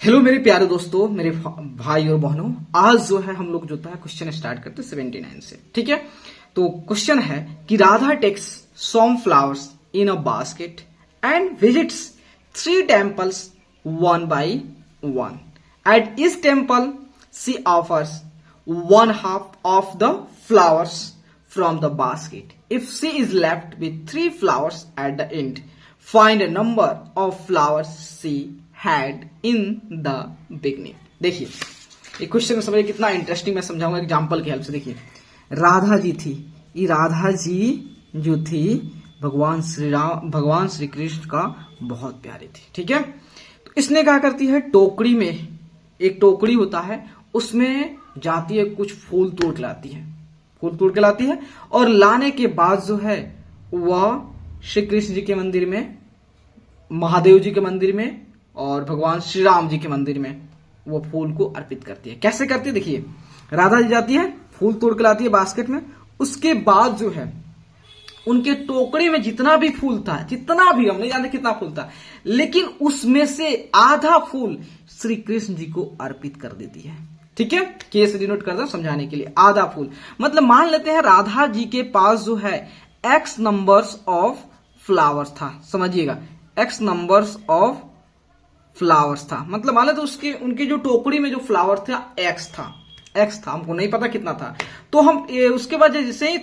Hello मेरे प्यारे दोस्तों, मेरे भाई और बहनों, आज जो है हम लोग जो है क्वेश्चन स्टार्ट करते हैं 79 से। ठीक है, तो क्वेश्चन है कि Radha takes some flowers in a basket and visits 3 temples one by one. At each temple she offers 1/2 of the flowers from the basket. If she is left with 3 flowers at the end, find a number of flowers she had in the beginning. देखिए ये question को समझिए कितना interesting, मैं समझाऊंगा example की help से। देखिए राधा जी थी, ये राधा जी जो थी भगवान श्री कृष्ण का बहुत प्यारी थी। ठीक है, तो इसने क्या करती है, टोकरी में एक टोकरी होता है, उसमें जाती है, कुछ फूल तोड़ के लाती है, फूल तोड़ के लाती है और लाने के बाद जो है वह श्री कृष्ण जी के मंदिर में, महादेव जी के मंदिर में और भगवान श्री राम जी के मंदिर में वो फूल को अर्पित करती है। कैसे करती है, देखिए राधा जी जाती है, फूल तोड़ के लाती है बास्केट में, उसके बाद जो है उनके टोकरी में जितना भी फूल था, जितना भी, हम नहीं जानते कितना फूल था, लेकिन उसमें से आधा फूल श्री कृष्ण जी को अर्पित कर देती है। ठीक है, केस डिनोट करता हूं समझाने के लिए। आधा फूल मतलब मान लेते हैं राधा जी के पास जो है x नंबर्स ऑफ फ्लावर्स था, समझिएगा x नंबर्स ऑफ फ्लावर्स था, मतलब मान लेते उसके उनके जो टोकरी में जो फ्लावर था x था, हमको नहीं पता कितना था, तो हम उसके बाद जैसे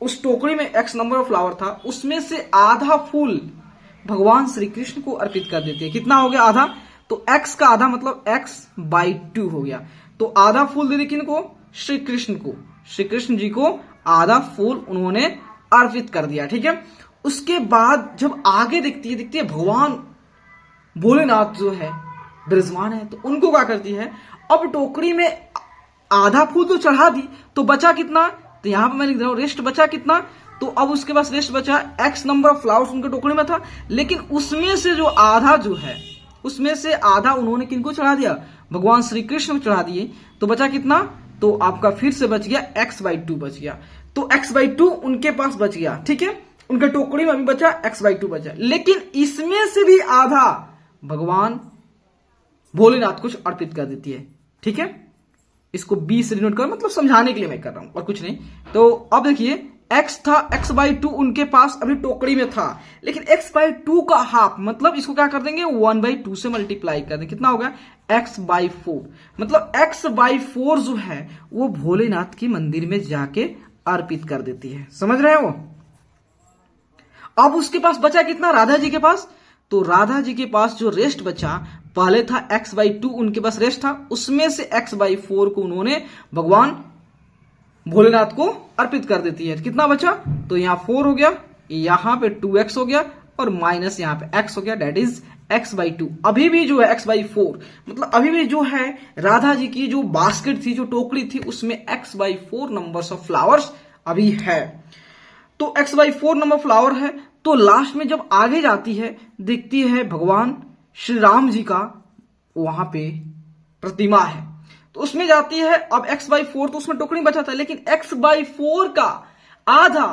उस टोकरी में x नंबर ऑफ फ्लावर था, उसमें से आधा फूल भगवान श्री कृष्ण को अर्पित कर देती है। कितना हो गया, आधा, तो x का आधा मतलब x/2 हो गया। तो आधा फूल दे दी किनको, श्री कृष्ण को, श्री कृष्ण जी को आधा फूल उन्होंने अर्पित कर दिया। ठीक है, उसके बाद जब आगे दिखती है भगवान भोलेनाथ जो है विराजमान है, तो उनको क्या करती है, अब टोकरी में आधा फूल तो चढ़ा दी, तो बचा कितना, तो यहां पर मैं लिख रहा हूं रेस्ट बचा कितना, तो अब उसके पास रेस्ट बचा x नंबर ऑफ फ्लावर्स उनके टोकरी में था, लेकिन उसमें से जो आधा जो है, उसमें से आधा उन्होंने किनको चढ़ा दिया, भगवान श्री कृष्ण को चढ़ा दिए, तो बचा कितना, तो आपका फिर से बच गया x/2 बच गया। तो x/2 उनके पास बच गया। ठीक है, उनके टोकरी में अभी बचा x/2 बचा, लेकिन इसमें से भी आधा भगवान भोलेनाथ को अर्पित कर देती है। ठीक है, इसको 20 से डिनोट कर, मतलब समझाने के लिए मैं कर रहा हूं और कुछ नहीं। तो अब देखिए x था, x/2 उनके पास अभी टोकरी में था, लेकिन x/2 का हाफ, मतलब इसको क्या कर देंगे 1/2 से मल्टीप्लाई कर देंगे, कितना होगा x/4, मतलब x/4 जो है वो भोलेनाथ के मंदिर में जाके अर्पित कर देती है। समझ रहे हो। अब उसके पास बचा कितना, राधा जी के पास, तो राधा जी के पास जो रेस्ट बचा, पहले था x/2 उनके पास रेस्ट था, उसमें से x/4 को उन्होंने भगवान भोलेनाथ को अर्पित कर देती है। कितना बचा, तो यहां 4 हो गया, यहां पे 2x हो गया और माइनस यहां पे x हो गया, डेट इज x/2। अभी भी जो है x/4, मतलब अभी भी जो है राधा जी की जो बास्केट थी, जो टोकरी थी, उसमें x/4 नंबर्स ऑफ फ्लावर्स अभी है। तो x/4 नंबर फ्लावर है, तो लास्ट में जब आगे जाती है, देखती है भगवान श्री राम जी का वहां पे प्रतिमा है, तो उसमें जाती है। अब x/4 तो उसमें टोकरी बचा था, लेकिन x/4 का आधा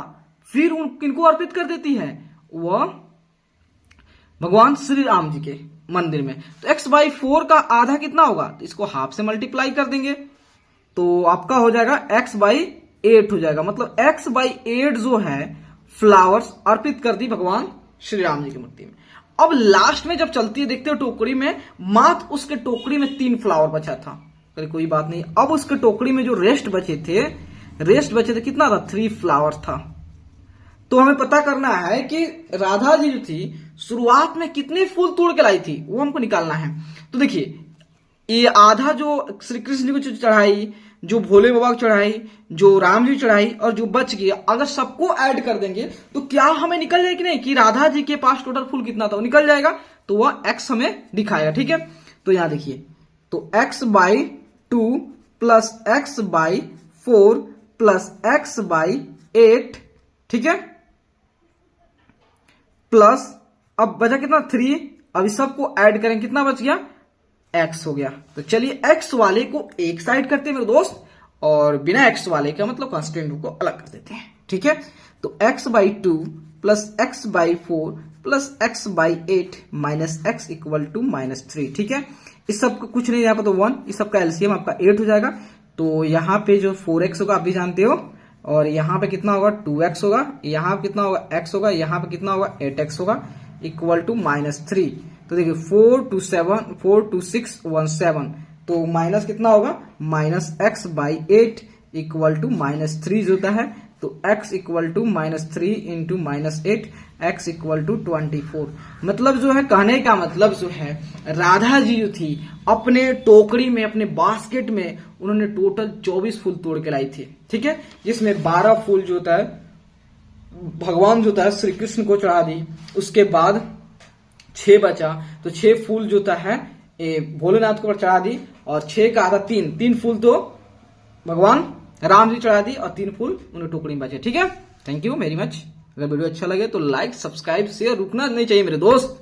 फिर उन किनको अर्पित कर देती है, वह भगवान श्री राम जी के मंदिर में। तो x/4 का आधा कितना होगा, तो इसको हाफ से मल्टीप्लाई कर देंगे, तो आपका हो जाएगा x/8 हो जाएगा, मतलब x/8 जो है फ्लावर्स अर्पित कर दी भगवान श्री राम जी की मूर्ति में। अब लास्ट में जब चलती है, देखते हो टोकरी में मात्र उसके टोकरी में 3 फ्लावर बचा था, कोई बात नहीं। अब उसके टोकरी में जो रेस्ट बचे थे कितना था, 3 फ्लावर था। तो हमें पता करना है कि राधा जी जो थी शुरुआत में कितने फूल तोड़ के लाई थी, वो हमको निकालना है। तो देखिए ये आधा जो श्री कृष्ण जी को चढ़ाई, जो भोले बाबा को चढ़ाई, जो राम जी चढ़ाई, और जो बच गया, अगर सबको ऐड कर देंगे तो क्या हमें निकल जाएगी नहीं कि राधा जी के पास टोटल फूल कितना था, वो निकल जाएगा, तो वह x हमें दिखाएगा। ठीक है, तो यहां देखिए, तो x/2 plus x/4 plus x/8, ठीक है, प्लस अब बचा कितना 3, अब इस सबको ऐड करें, कितना बच गया, x हो गया। तो चलिए x वाले को एक साइड करते हैं मेरे दोस्त, और बिना x वाले का मतलब कांस्टेंट को अलग कर देते हैं। ठीक है, तो x/2 plus x/4 plus x by 8 minus x equal to -3। ठीक है, इस सब का कुछ नहीं, यहाँ पर तो 1, इस सब का एलसीएम आपका 8 हो जाएगा। तो यहाँ पे जो 4x होगा आप भी जानते हो, और यहाँ पे कितना होगा 2x होगा, यहाँ पे कितना होगा x होगा, यहाँ पे कितना होगा 8x होगा इक्वल टू -3। तो देखिए 4 to 6 1 7, तो माइनस कितना होगा minus x by 8 equal to -3 जो होता है। तो x equal to -3 into -8 x equal to 24। मतलब जो है, कहने का मतलब जो है, राधा जी जो थी अपने टोकरी में, अपने बास्केट में उन्होंने टोटल 24 फूल तोड़ के लाई थी। ठीक है, जिसमें 12 फूल जो होता है भगवान जो होता है श्री कृष्ण को चढ़ा दी, उसके बाद 6 बचा, तो 6 फूल जो होता है भोलेनाथ को चढ़ा दी, और 6 का आधा 3 फूल तो भगवान राम जी चढ़ा दी, और 3 फूल उन्हें टोकरी में बचे। ठीक है, थैंक यू वेरी मच। अगर वीडियो अच्छा लगे तो लाइक, सब्सक्राइब, शेयर रुकना नहीं चाहिए मेरे दोस्त।